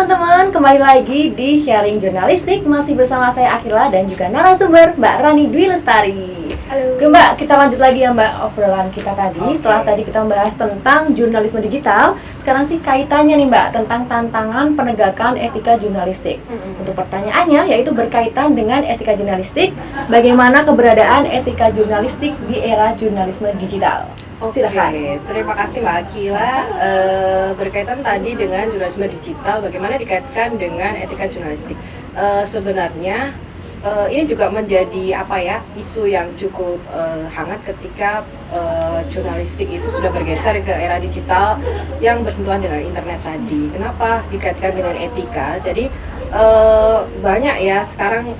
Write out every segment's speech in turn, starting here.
teman-teman, kembali lagi di Sharing Jurnalistik. Masih bersama saya Akila dan juga narasumber Mbak Rani Dwi Lestari. Halo. Oke Mbak, kita lanjut lagi ya Mbak obrolan kita tadi. Setelah tadi kita membahas tentang jurnalisme digital, sekarang sih kaitannya nih Mbak tentang tantangan penegakan etika jurnalistik. Untuk pertanyaannya yaitu berkaitan dengan etika jurnalistik, bagaimana keberadaan etika jurnalistik di era jurnalisme digital? Silakan. Terima kasih Mbak Akila. Berkaitan tadi dengan jurnalisme digital, bagaimana dikaitkan dengan etika jurnalistik? Sebenarnya ini juga menjadi isu yang cukup hangat ketika jurnalistik itu sudah bergeser ke era digital yang bersentuhan dengan internet tadi. Kenapa dikaitkan dengan etika? Jadi banyak ya sekarang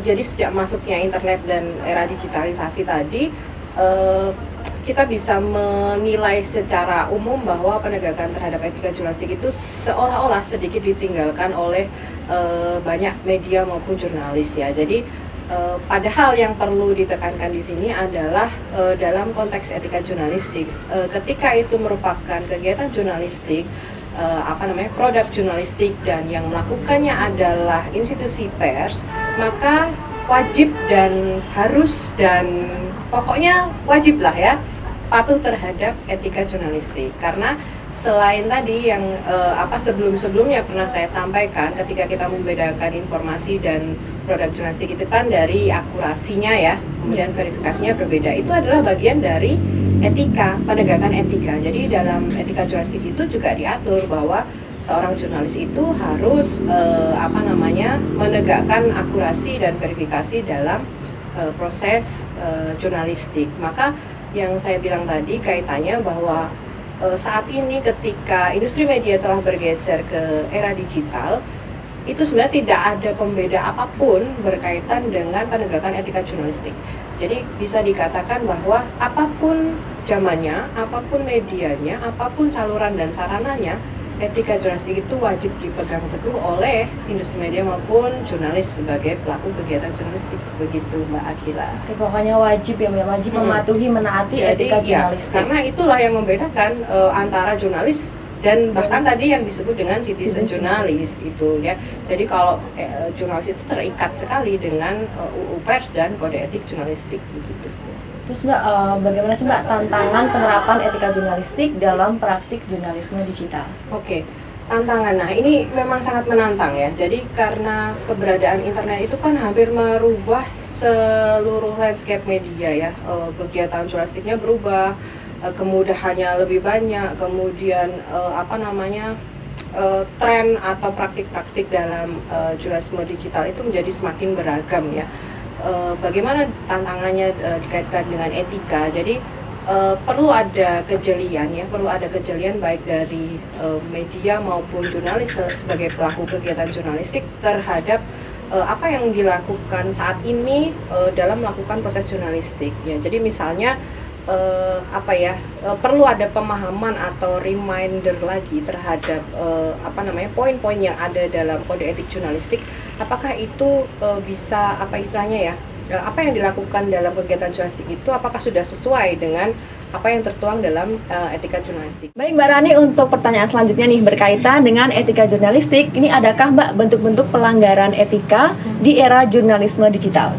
jadi sejak masuknya internet dan era digitalisasi tadi, kita bisa menilai secara umum bahwa penegakan terhadap etika jurnalistik itu seolah-olah sedikit ditinggalkan oleh banyak media maupun jurnalis ya. Jadi padahal yang perlu ditekankan di sini adalah dalam konteks etika jurnalistik, ketika itu merupakan kegiatan jurnalistik, produk jurnalistik dan yang melakukannya adalah institusi pers, maka wajib dan harus dan pokoknya wajib lah ya patuh terhadap etika jurnalistik. Karena selain tadi yang sebelum-sebelumnya pernah saya sampaikan, ketika kita membedakan informasi dan produk jurnalistik itu kan dari akurasinya ya, kemudian verifikasinya berbeda. Itu adalah bagian dari etika, penegakan etika. Jadi dalam etika jurnalistik itu juga diatur bahwa seorang jurnalis itu harus menegakkan akurasi dan verifikasi dalam proses jurnalistik. Maka yang saya bilang tadi kaitannya bahwa saat ini ketika industri media telah bergeser ke era digital, itu sebenarnya tidak ada pembeda apapun berkaitan dengan penegakan etika jurnalistik. Jadi bisa dikatakan bahwa apapun zamannya, apapun medianya, apapun saluran dan sarananya, etika jurnalistik itu wajib dipegang teguh oleh industri media maupun jurnalis sebagai pelaku kegiatan jurnalistik. Begitu Mbak Akila. Oke, pokoknya wajib ya, wajib mematuhi, menaati etika jurnalistik. Karena itulah yang membedakan antara jurnalis dan bahkan tadi yang disebut dengan citizen jurnalis itu ya. Jadi kalau jurnalis itu terikat sekali dengan UU Pers dan kode etik jurnalistik begitu. Terus Mbak, bagaimana sih Mbak tantangan penerapan etika jurnalistik dalam praktik jurnalisme digital? Oke, tantangan. Nah ini memang sangat menantang ya. Jadi karena keberadaan internet itu kan hampir merubah seluruh landscape media ya. Kegiatan jurnalistiknya berubah, kemudahannya lebih banyak, kemudian tren atau praktik-praktik dalam jurnalisme digital itu menjadi semakin beragam ya. Bagaimana tantangannya dikaitkan dengan etika. Jadi perlu ada kejelian baik dari media maupun jurnalis sebagai pelaku kegiatan jurnalistik terhadap apa yang dilakukan saat ini dalam melakukan proses jurnalistik ya. Jadi misalnya perlu ada pemahaman atau reminder lagi terhadap poin-poin yang ada dalam kode etik jurnalistik. Apakah itu bisa apa yang dilakukan dalam kegiatan jurnalistik itu apakah sudah sesuai dengan apa yang tertuang dalam etika jurnalistik. Baik Mbak Rani, untuk pertanyaan selanjutnya nih berkaitan dengan etika jurnalistik. Ini adakah Mbak bentuk-bentuk pelanggaran etika di era jurnalisme digital?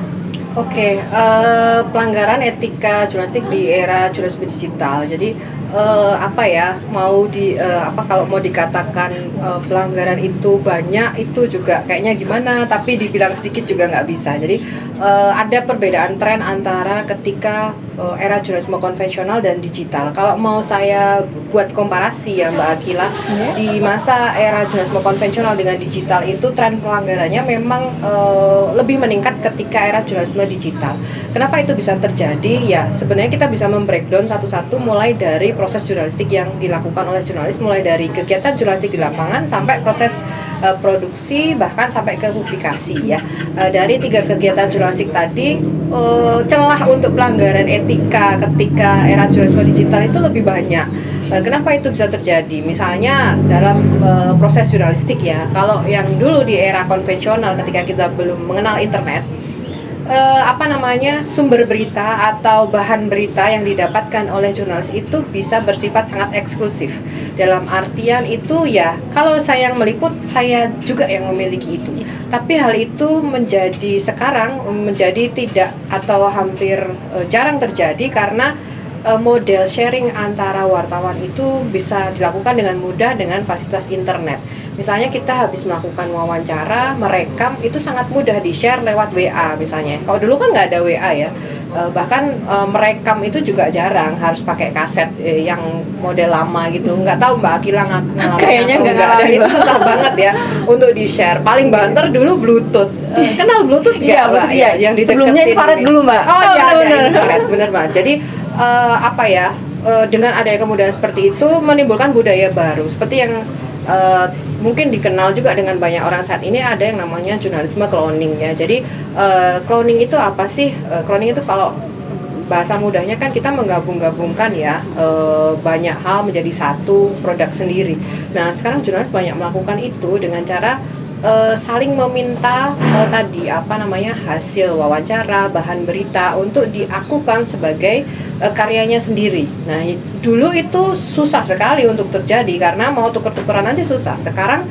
Oke, pelanggaran etika jurnalistik di era jurnalisme digital. Jadi kalau mau dikatakan pelanggaran itu banyak, itu juga kayaknya gimana, tapi dibilang sedikit juga nggak bisa. Jadi ada perbedaan tren antara ketika era jurnalisme konvensional dan digital. Kalau mau saya buat komparasi ya Mbak Akila, di masa era jurnalisme konvensional dengan digital itu tren pelanggarannya memang lebih meningkat ketika era jurnalisme digital. Kenapa itu bisa terjadi? Ya sebenarnya kita bisa membreakdown satu-satu mulai dari proses jurnalistik yang dilakukan oleh jurnalis, mulai dari kegiatan jurnalistik di lapangan sampai proses produksi bahkan sampai ke publikasi ya. Dari 3 kegiatan jurnalistik tadi, celah untuk pelanggaran etika ketika era jurnalisme digital itu lebih banyak. Kenapa itu bisa terjadi? Misalnya dalam proses jurnalistik ya, kalau yang dulu di era konvensional ketika kita belum mengenal internet, apa namanya, sumber berita atau bahan berita yang didapatkan oleh jurnalis itu bisa bersifat sangat eksklusif. Dalam artian itu ya, kalau saya yang meliput, saya juga yang memiliki itu. Tapi hal itu sekarang menjadi tidak atau hampir jarang terjadi karena model sharing antara wartawan itu bisa dilakukan dengan mudah dengan fasilitas internet. Misalnya kita habis melakukan wawancara, merekam itu sangat mudah di-share lewat WA misalnya. Kalau dulu kan nggak ada WA ya, bahkan merekam itu juga jarang, harus pakai kaset yang model lama gitu. Nggak tahu Mbak Akila ngalamin Kayaknya atau nggak enggak, dan ngalamin, itu Mbak. susah banget ya untuk di-share. Paling banter dulu Bluetooth. Kenal Bluetooth nggak, Iya, Mbak? Bluetooth iya. Yang Sebelumnya dideketin infrared ini. dulu, Mbak. Oh iya, ada benar. infrared, bener banget. Jadi apa ya, dengan adanya kemudahan seperti itu menimbulkan budaya baru seperti yang mungkin dikenal juga dengan banyak orang saat ini, ada yang namanya jurnalisme cloning ya. Jadi cloning itu apa sih? Cloning itu kalau bahasa mudahnya kan kita menggabung-gabungkan ya banyak hal menjadi satu produk sendiri. Nah sekarang jurnalis banyak melakukan itu dengan cara saling meminta tadi apa namanya, hasil wawancara, bahan berita untuk diakukan sebagai karyanya sendiri. Nah dulu itu susah sekali untuk terjadi karena mau tuker-tukeran aja susah. Sekarang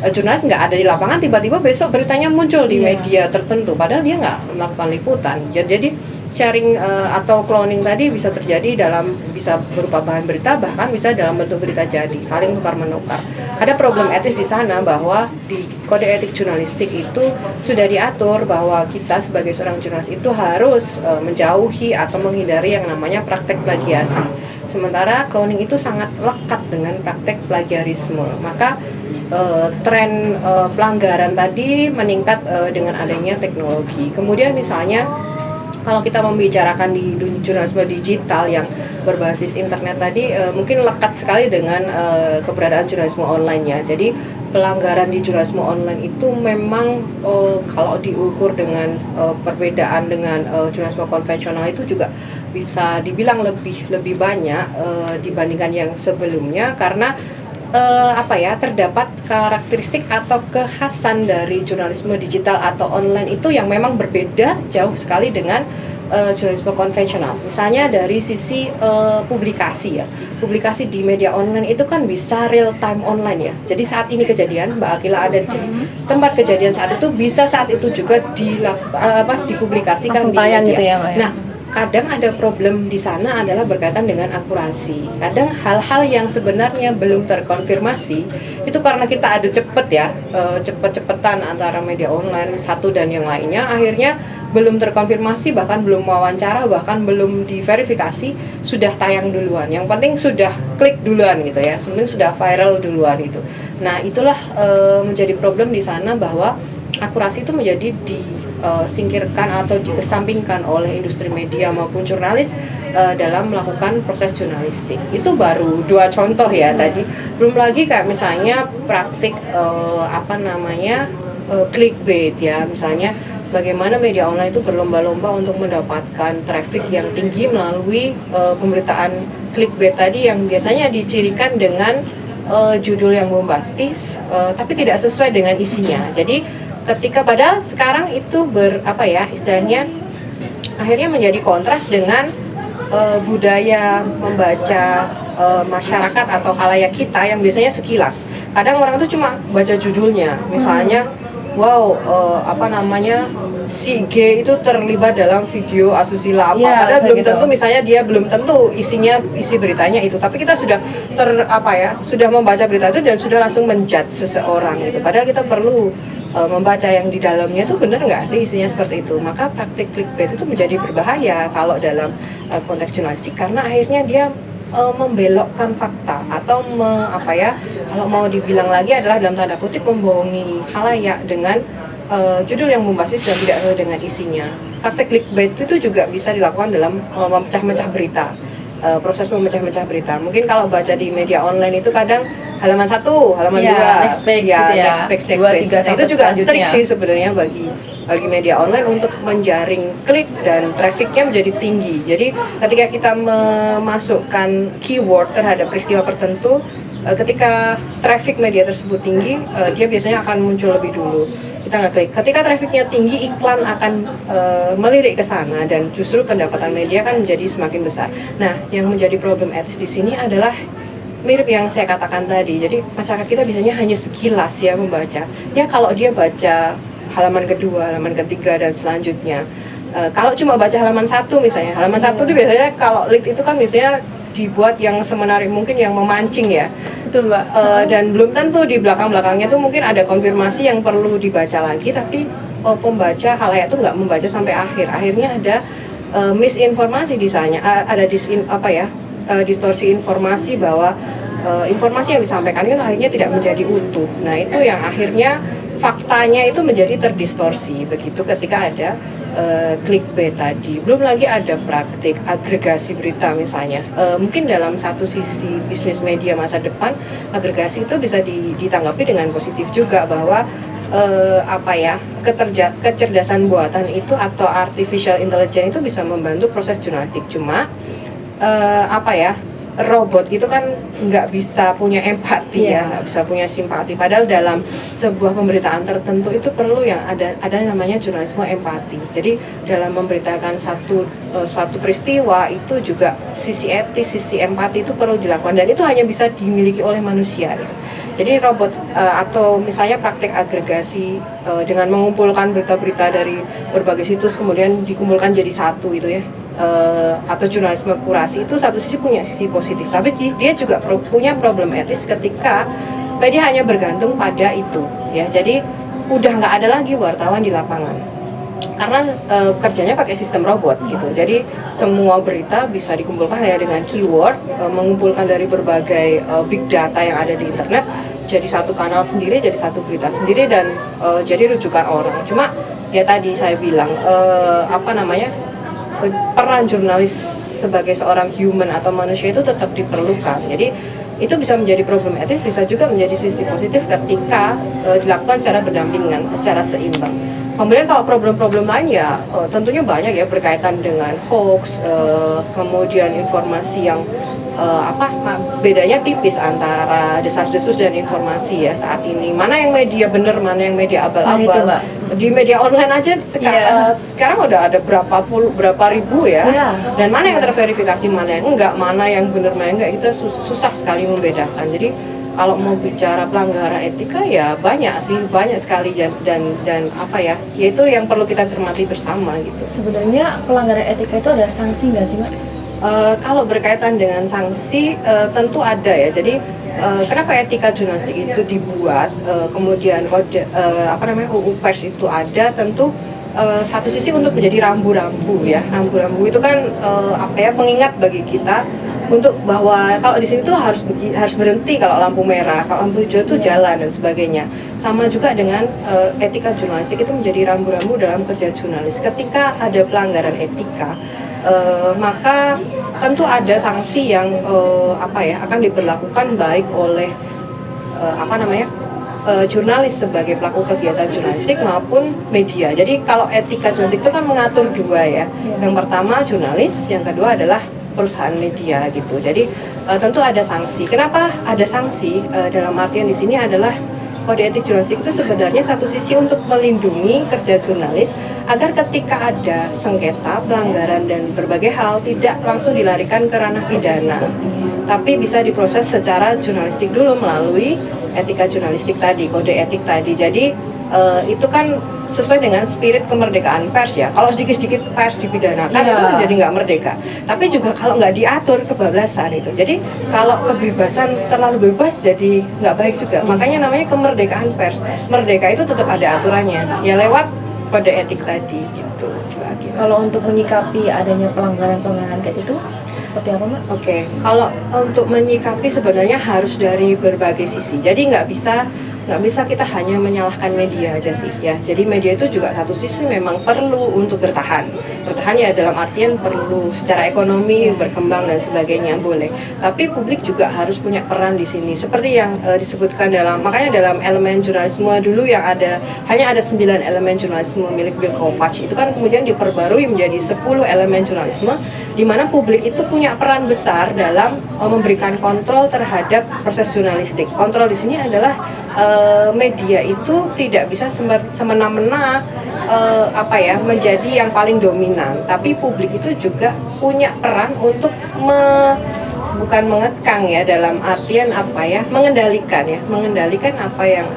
jurnalis nggak ada di lapangan, tiba-tiba besok beritanya muncul di media tertentu padahal dia nggak melakukan liputan. Jadi sharing atau cloning tadi bisa terjadi bisa berupa bahan berita, bahkan bisa dalam bentuk berita jadi, saling tukar menukar. Ada problem etis di sana bahwa di kode etik jurnalistik itu sudah diatur bahwa kita sebagai seorang jurnalis itu harus menjauhi atau menghindari yang namanya praktek plagiasi. Sementara cloning itu sangat lekat dengan praktek plagiarisme. Maka tren pelanggaran tadi meningkat dengan adanya teknologi. Kemudian misalnya kalau kita membicarakan di jurnalisme digital yang berbasis internet tadi, mungkin lekat sekali dengan keberadaan jurnalisme online ya. Jadi pelanggaran di jurnalisme online itu memang kalau diukur dengan perbedaan dengan jurnalisme konvensional itu juga bisa dibilang lebih banyak dibandingkan yang sebelumnya, karena terdapat karakteristik atau kekhasan dari jurnalisme digital atau online itu yang memang berbeda jauh sekali dengan jurnalisme konvensional. Misalnya dari sisi publikasi ya, publikasi di media online itu kan bisa real time online ya. Jadi saat ini kejadian, Mbak Akila ada di tempat kejadian saat itu, bisa saat itu juga dipublikasikan langsung di tayang media. gitu ya, Mbak, ya? Nah, kadang ada problem di sana adalah berkaitan dengan akurasi. Kadang hal-hal yang sebenarnya belum terkonfirmasi itu karena kita ada cepet-cepetan antara media online satu dan yang lainnya, akhirnya belum terkonfirmasi, bahkan belum wawancara, bahkan belum diverifikasi, sudah tayang duluan. Yang penting sudah klik duluan gitu ya, sebenarnya sudah viral duluan itu. Nah itulah menjadi problem di sana, bahwa akurasi itu menjadi disingkirkan atau dikesampingkan oleh industri media maupun jurnalis dalam melakukan proses jurnalistik. Itu baru 2 contoh ya tadi. Belum lagi kayak misalnya praktik clickbait ya, misalnya bagaimana media online itu berlomba-lomba untuk mendapatkan traffic yang tinggi melalui pemberitaan clickbait tadi yang biasanya dicirikan dengan judul yang bombastis tapi tidak sesuai dengan isinya. Jadi ketika padahal sekarang itu istilahnya akhirnya menjadi kontras dengan budaya membaca masyarakat atau khalayak kita yang biasanya sekilas. Kadang orang itu cuma baca judulnya, misalnya si G itu terlibat dalam video asusila apa, padahal belum tentu, misalnya dia belum tentu isi beritanya itu, tapi kita sudah sudah membaca berita itu dan sudah langsung menjudge seseorang gitu. Padahal kita perlu membaca yang di dalamnya itu benar nggak sih isinya seperti itu. Maka praktik clickbait itu menjadi berbahaya kalau dalam konteks jurnalistik, karena akhirnya dia membelokkan fakta atau kalau mau dibilang lagi adalah dalam tanda kutip membohongi khalayak dengan judul yang bombastis dan tidak sesuai dengan isinya. Praktek clickbait itu juga bisa dilakukan dalam memecah-mecah berita, proses memecah-mecah berita. Mungkin kalau baca di media online itu kadang halaman 1, halaman 2, next page, next page. 2, 3, Nah, itu juga trik sih sebenarnya bagi media online untuk menjaring klik dan trafficnya menjadi tinggi. Jadi ketika kita memasukkan keyword terhadap peristiwa tertentu, ketika traffic media tersebut tinggi, dia biasanya akan muncul lebih dulu. kita nggak klik. Ketika trafficnya tinggi, iklan akan melirik ke sana dan justru pendapatan media kan menjadi semakin besar. Nah, yang menjadi problem etis di sini adalah mirip yang saya katakan tadi. Jadi masyarakat kita biasanya hanya sekilas ya membaca. Ya kalau dia baca halaman kedua, halaman ketiga dan selanjutnya. Kalau cuma baca halaman satu misalnya, halaman satu itu biasanya kalau lead itu kan biasanya dibuat yang semenarik mungkin, yang memancing ya. Betul, Mbak. Dan belum tentu di belakang-belakangnya tuh mungkin ada konfirmasi yang perlu dibaca lagi, tapi pembaca halayak tuh nggak membaca sampai akhir. Akhirnya ada misinformasi di sana, ada distorsi informasi bahwa informasi yang disampaikan itu akhirnya tidak menjadi utuh. Nah, itu yang akhirnya faktanya itu menjadi terdistorsi begitu ketika ada clickbait tadi. Belum lagi ada praktik agregasi berita misalnya. Mungkin dalam satu sisi bisnis media masa depan, agregasi itu bisa ditanggapi dengan positif juga, bahwa kecerdasan buatan itu atau artificial intelligence itu bisa membantu proses jurnalistik. Cuma robot itu kan nggak bisa punya empati ya, nggak bisa punya simpati. Padahal dalam sebuah pemberitaan tertentu itu perlu yang ada namanya jurnalisme empati. Jadi dalam memberitakan suatu peristiwa itu juga sisi etis, sisi empati itu perlu dilakukan, dan itu hanya bisa dimiliki oleh manusia gitu. Jadi robot atau misalnya praktek agregasi dengan mengumpulkan berita-berita dari berbagai situs kemudian dikumpulkan jadi satu itu ya, atau jurnalisme kurasi, itu satu sisi punya sisi positif, tapi dia juga punya problem etis ketika media hanya bergantung pada itu ya. Jadi udah nggak ada lagi wartawan di lapangan karena kerjanya pakai sistem robot gitu. Jadi semua berita bisa dikumpulkan hanya dengan keyword, mengumpulkan dari berbagai big data yang ada di internet, jadi satu kanal sendiri, jadi satu berita sendiri, dan jadi rujukan orang. Cuma ya tadi saya bilang peran jurnalis sebagai seorang human atau manusia itu tetap diperlukan. Jadi itu bisa menjadi problem etis, bisa juga menjadi sisi positif ketika dilakukan secara berdampingan, secara seimbang. Kemudian kalau problem-problem lain ya tentunya banyak ya, berkaitan dengan hoax, kemudian informasi yang bedanya tipis antara desas-desus dan informasi ya saat ini. Mana yang media benar, mana yang media abal-abal. Di media online aja sekarang udah ada berapa ribu ya. Dan mana yang terverifikasi, mana yang enggak, mana yang benar, mana yang enggak, kita susah sekali membedakan. Jadi kalau mau bicara pelanggaran etika ya banyak sekali, dan yaitu yang perlu kita cermati bersama gitu. Sebenarnya pelanggaran etika itu ada sanksi nggak sih, Mbak? Kalau berkaitan dengan sanksi tentu ada ya. Jadi kenapa etika jurnalistik itu dibuat, kemudian kode UU Pers itu ada, tentu satu sisi untuk menjadi rambu-rambu ya. Rambu-rambu itu kan pengingat bagi kita untuk bahwa kalau di sini tuh harus berhenti kalau lampu merah, kalau lampu hijau itu jalan dan sebagainya. Sama juga dengan etika jurnalistik itu menjadi rambu-rambu dalam kerja jurnalis. Ketika ada pelanggaran etika, maka tentu ada sanksi yang akan diberlakukan baik oleh jurnalis sebagai pelaku kegiatan jurnalistik maupun media. Jadi kalau etika jurnalistik itu kan mengatur dua ya. Yang pertama jurnalis, yang kedua adalah perusahaan media gitu. Jadi tentu ada sanksi. Kenapa ada sanksi? Dalam artian di sini adalah kode etik jurnalistik itu sebenarnya satu sisi untuk melindungi kerja jurnalis agar ketika ada sengketa, pelanggaran dan berbagai hal tidak langsung dilarikan ke ranah pidana, tapi bisa diproses secara jurnalistik dulu melalui etika jurnalistik tadi, kode etik tadi. Jadi itu kan sesuai dengan spirit kemerdekaan pers ya. Kalau sedikit-sedikit pers dipidanakan itu jadi nggak merdeka. Tapi juga kalau nggak diatur kebablasan itu. Jadi kalau kebebasan terlalu bebas jadi nggak baik juga. Makanya namanya kemerdekaan pers. Merdeka itu tetap ada aturannya. Ya lewat kode etik tadi gitu. Kalau untuk menyikapi adanya pelanggaran-pelanggaran kayak itu seperti apa, Mbak? Oke, kalau untuk menyikapi sebenarnya harus dari berbagai sisi. Jadi nggak bisa kita hanya menyalahkan media aja sih ya. Jadi media itu juga satu sisi memang perlu untuk bertahan ya, dalam artian perlu secara ekonomi berkembang dan sebagainya, boleh. Tapi publik juga harus punya peran di sini. Seperti yang disebutkan makanya dalam elemen jurnalisme dulu yang hanya ada 9 elemen jurnalisme milik Bill Kovacs, itu kan kemudian diperbarui menjadi 10 elemen jurnalisme, di mana publik itu punya peran besar dalam memberikan kontrol terhadap proses jurnalistik. Kontrol di sini adalah media itu tidak bisa semena-mena menjadi yang paling dominan, tapi publik itu juga punya peran untuk bukan mengekang ya, dalam artian mengendalikan apa yang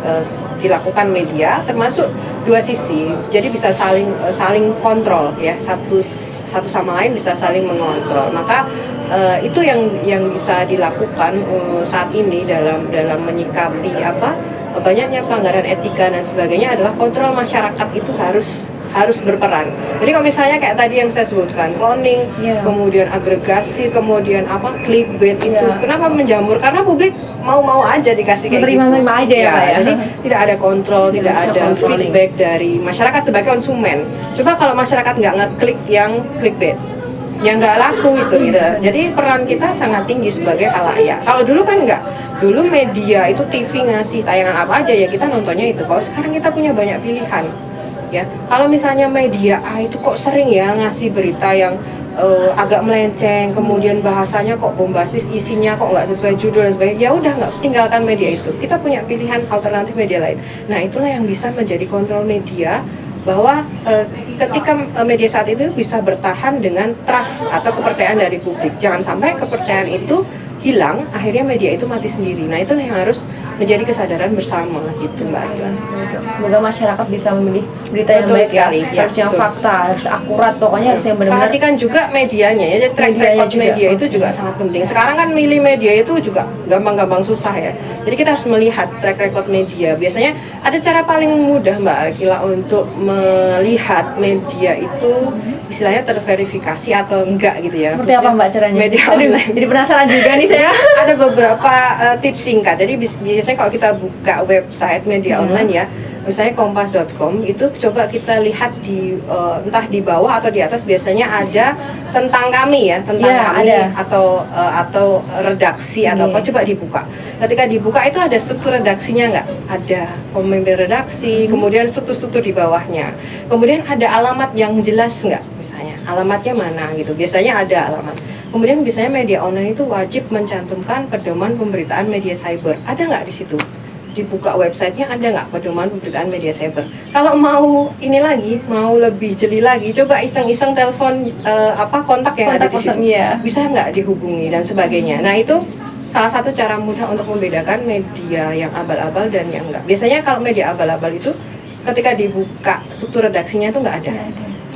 dilakukan media, termasuk dua sisi, jadi bisa saling kontrol ya, satu sama lain bisa saling mengontrol. Maka itu yang bisa dilakukan saat ini dalam menyikapi banyaknya pelanggaran etika dan sebagainya, adalah kontrol masyarakat itu harus berperan. Jadi kalau misalnya kayak tadi yang saya sebutkan, cloning, kemudian agregasi, kemudian clickbait itu kenapa menjamur? Karena publik mau aja dikasih kayak gitu. Terima aja ya, Pak ya. Jadi tidak ada kontrol, tidak ada feedback dari masyarakat sebagai konsumen. Coba kalau masyarakat nggak ngeklik yang clickbait, ya nggak laku gitu. Jadi peran kita sangat tinggi sebagai khalayak. Kalau dulu kan nggak. Dulu media itu TV ngasih tayangan apa aja ya kita nontonnya itu. Kalau sekarang kita punya banyak pilihan. Ya, kalau misalnya media itu kok sering ya ngasih berita yang agak melenceng, kemudian bahasanya kok bombastis, isinya kok nggak sesuai judul dan sebagainya, ya udah nggak, tinggalkan media itu. Kita punya pilihan alternatif media lain. Nah, itulah yang bisa menjadi kontrol media, bahwa ketika media saat itu bisa bertahan dengan trust atau kepercayaan dari publik. Jangan sampai kepercayaan itu hilang, akhirnya media itu mati sendiri. Nah, itulah yang harus menjadi kesadaran bersama gitu, Mbak Akila. Semoga masyarakat bisa memilih berita yang baik sekali, harus yang fakta, harus akurat, pokoknya harus yang benar-benar. Perhatikan juga medianya ya, track record media itu juga sangat penting. Sekarang kan milih media itu juga gampang-gampang susah ya. Jadi kita harus melihat track record media. Biasanya ada cara paling mudah, Mbak Akila, untuk melihat media itu istilahnya terverifikasi atau enggak gitu ya. Seperti apa, Mbak, caranya? Media online. Jadi penasaran juga nih saya. Ada beberapa tips singkat. Jadi biasanya kalau kita buka website media online ya, misalnya kompas.com, itu coba kita lihat di entah di bawah atau di atas, biasanya ada tentang kami ya, tentang kami atau redaksi atau apa, coba dibuka. Ketika dibuka itu ada struktur redaksinya nggak? Ada pemimpin redaksi, kemudian struktur-struktur di bawahnya. Kemudian ada alamat yang jelas nggak? Misalnya alamatnya mana gitu. Biasanya ada alamat. Kemudian biasanya media online itu wajib mencantumkan pedoman pemberitaan media cyber. Ada nggak di situ? Dibuka websitenya, ada nggak pedoman pemberitaan media cyber? Kalau mau ini lagi, mau lebih jeli lagi, coba iseng-iseng telepon kontak yang ada di situ. Bisa nggak dihubungi dan sebagainya. Nah, itu salah satu cara mudah untuk membedakan media yang abal-abal dan yang enggak. Biasanya kalau media abal-abal itu ketika dibuka struktur redaksinya itu nggak ada.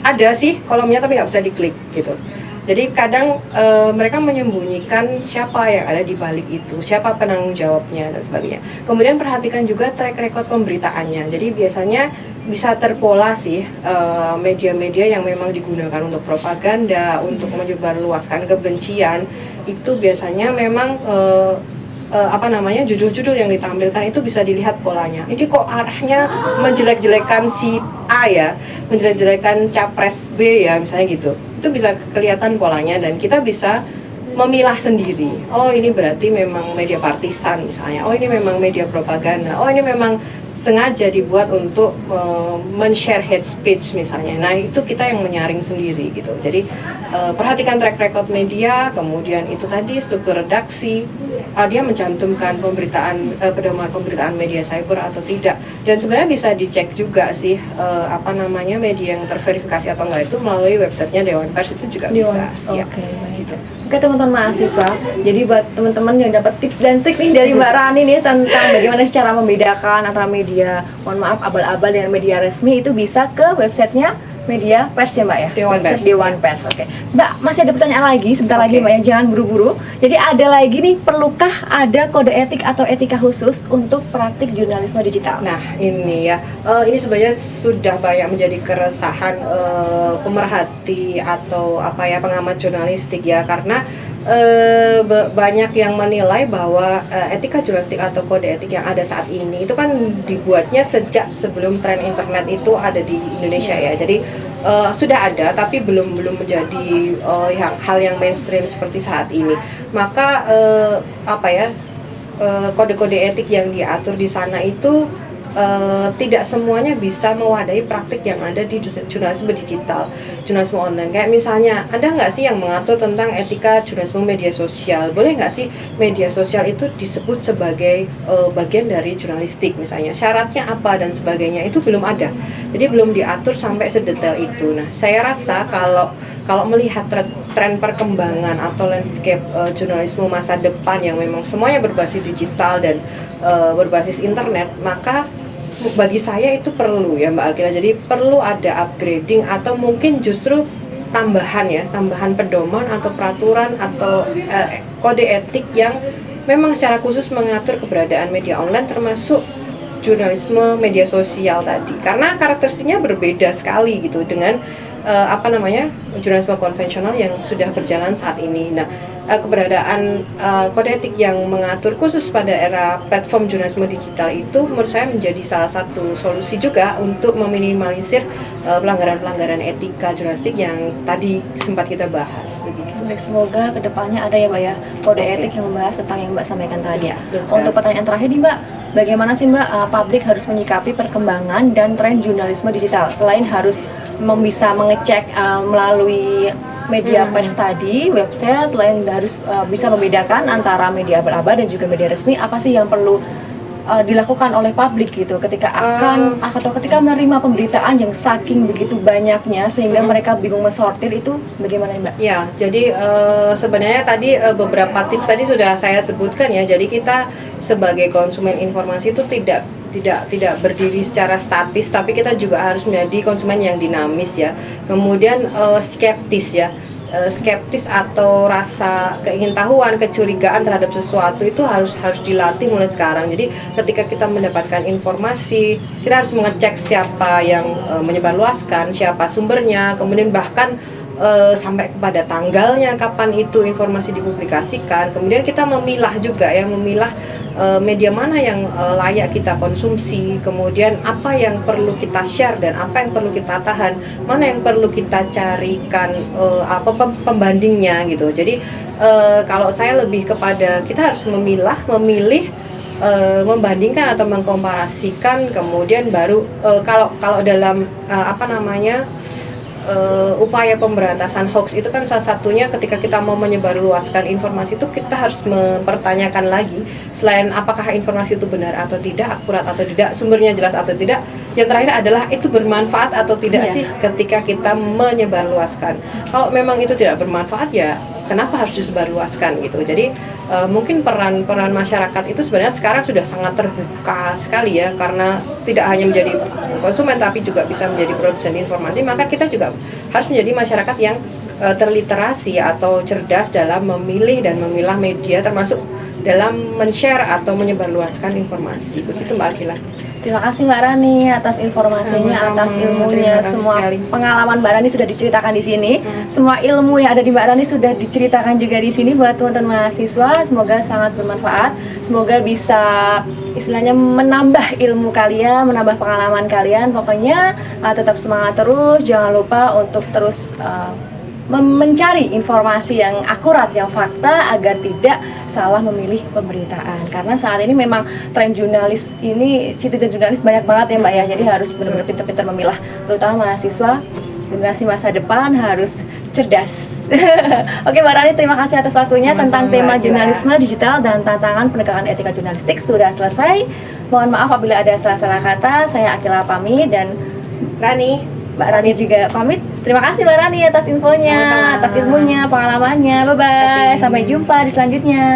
Ada sih kolomnya tapi nggak bisa diklik gitu. Jadi kadang mereka menyembunyikan siapa yang ada di balik itu, siapa penanggung jawabnya dan sebagainya. Kemudian perhatikan juga track record pemberitaannya. Jadi biasanya bisa terpola sih media-media yang memang digunakan untuk propaganda, untuk menyebarluaskan kebencian, itu biasanya memang judul-judul yang ditampilkan itu bisa dilihat polanya. Ini kok arahnya menjelek-jelekan si A ya, menjelek-jelekan capres B ya, misalnya gitu. Itu bisa kelihatan polanya dan kita bisa memilah sendiri. Oh, ini berarti memang media partisan misalnya. Oh, ini memang media propaganda. Oh, ini memang sengaja dibuat untuk men-share hate speech misalnya. Nah, itu kita yang menyaring sendiri gitu. Jadi perhatikan track record media, kemudian itu tadi struktur redaksi, dia mencantumkan pedoman pemberitaan media cyber atau tidak. Dan sebenarnya bisa dicek juga sih media yang terverifikasi atau enggak itu melalui websitenya Dewan Pers, itu juga bisa. Gitu. Oke, teman-teman mahasiswa, jadi buat teman-teman yang dapat tips dan trik nih dari Mbak Rani nih tentang bagaimana cara membedakan antara media, mohon maaf, abal-abal dengan media resmi, itu bisa ke websitenya media pers ya, Mbak ya? Dewan Pers. Oke. Mbak, masih ada pertanyaan lagi, sebentar lagi Mbak ya, jangan buru-buru. Jadi ada lagi nih, perlukah ada kode etik atau etika khusus untuk praktik jurnalisme digital? Nah, ini ya, ini sebenarnya sudah banyak menjadi keresahan pemerhati atau pengamat jurnalistik ya, karena banyak yang menilai bahwa etika jurnalistik atau kode etik yang ada saat ini itu kan dibuatnya sejak sebelum tren internet itu ada di Indonesia ya. Jadi sudah ada tapi belum menjadi hal yang mainstream seperti saat ini. Maka kode-kode etik yang diatur di sana itu tidak semuanya bisa mewadahi praktik yang ada di jurnalisme digital, jurnalisme online. Kayak misalnya, ada nggak sih yang mengatur tentang etika jurnalisme media sosial? Boleh nggak sih media sosial itu disebut sebagai bagian dari jurnalistik misalnya? Syaratnya apa dan sebagainya itu belum ada. Jadi belum diatur sampai sedetail itu. Nah, saya rasa kalau melihat tren perkembangan atau landscape jurnalisme masa depan yang memang semuanya berbasis digital dan berbasis internet, maka bagi saya itu perlu ya Mbak Akila. Jadi perlu ada upgrading atau mungkin justru tambahan pedoman atau peraturan atau kode etik yang memang secara khusus mengatur keberadaan media online termasuk jurnalisme media sosial tadi. Karena karakteristiknya berbeda sekali gitu dengan jurnalisme konvensional yang sudah berjalan saat ini. Nah, keberadaan kode etik yang mengatur khusus pada era platform jurnalisme digital itu menurut saya menjadi salah satu solusi juga untuk meminimalisir pelanggaran-pelanggaran etika jurnalistik yang tadi sempat kita bahas. Baik, semoga kedepannya ada ya Mbak ya kode etik yang membahas tentang yang Mbak sampaikan tadi. Ya, untuk pertanyaan terakhir nih Mbak, bagaimana sih Mbak publik harus menyikapi perkembangan dan tren jurnalisme digital selain harus bisa mengecek melalui media pers tadi, website, selain harus bisa membedakan antara media abal-abal dan juga media resmi, apa sih yang perlu dilakukan oleh publik gitu ketika ketika menerima pemberitaan yang saking begitu banyaknya sehingga mereka bingung mensortir, itu bagaimana Mbak? Ya, jadi sebenarnya tadi beberapa tips tadi sudah saya sebutkan ya. Jadi kita sebagai konsumen informasi itu tidak berdiri secara statis, tapi kita juga harus menjadi konsumen yang dinamis ya. Kemudian skeptis atau rasa keingintahuan, kecurigaan terhadap sesuatu itu harus dilatih mulai sekarang. Jadi ketika kita mendapatkan informasi, kita harus mengecek siapa yang menyebarluaskan, siapa sumbernya, kemudian bahkan sampai kepada tanggalnya kapan itu informasi dipublikasikan. Kemudian kita memilah juga ya, media mana yang layak kita konsumsi, kemudian apa yang perlu kita share dan apa yang perlu kita tahan, mana yang perlu kita carikan pembandingnya gitu. Jadi kalau saya lebih kepada kita harus memilih, membandingkan atau mengkomparasikan, kemudian baru kalau dalam upaya pemberantasan hoax itu kan salah satunya ketika kita mau menyebarluaskan informasi itu kita harus mempertanyakan lagi, selain apakah informasi itu benar atau tidak, akurat atau tidak, sumbernya jelas atau tidak, yang terakhir adalah itu bermanfaat atau tidak sih ketika kita menyebarluaskan. Kalau memang itu tidak bermanfaat, ya kenapa harus disebarluaskan gitu. Jadi mungkin peran masyarakat itu sebenarnya sekarang sudah sangat terbuka sekali ya, karena tidak hanya menjadi konsumen tapi juga bisa menjadi produsen informasi. Maka kita juga harus menjadi masyarakat yang terliterasi atau cerdas dalam memilih dan memilah media, termasuk dalam men-share atau menyebarluaskan informasi. Begitu Mbak Akila. Terima kasih Mbak Rani atas informasinya, atas ilmunya. Semua pengalaman Mbak Rani sudah diceritakan di sini. Semua ilmu yang ada di Mbak Rani sudah diceritakan juga di sini buat teman-teman mahasiswa. Semoga sangat bermanfaat. Semoga bisa istilahnya menambah ilmu kalian, menambah pengalaman kalian. Pokoknya tetap semangat terus. Jangan lupa untuk terus mencari informasi yang akurat, yang fakta, agar tidak salah memilih pemberitaan. Karena saat ini memang tren jurnalis ini, citizen jurnalis banyak banget ya Mbak ya. Jadi harus benar-benar pintar-pintar memilah, terutama mahasiswa generasi masa depan harus cerdas. Oke Mbak Rani, terima kasih atas waktunya. Tentang tema jurnalisme digital dan tantangan penegakan etika jurnalistik sudah selesai. Mohon maaf apabila ada salah-salah kata. Saya Akila pamit dan Mbak Rani juga pamit. Terima kasih Mbak Rani atas infonya, atas ilmunya, pengalamannya. Bye-bye. Sampai jumpa di selanjutnya.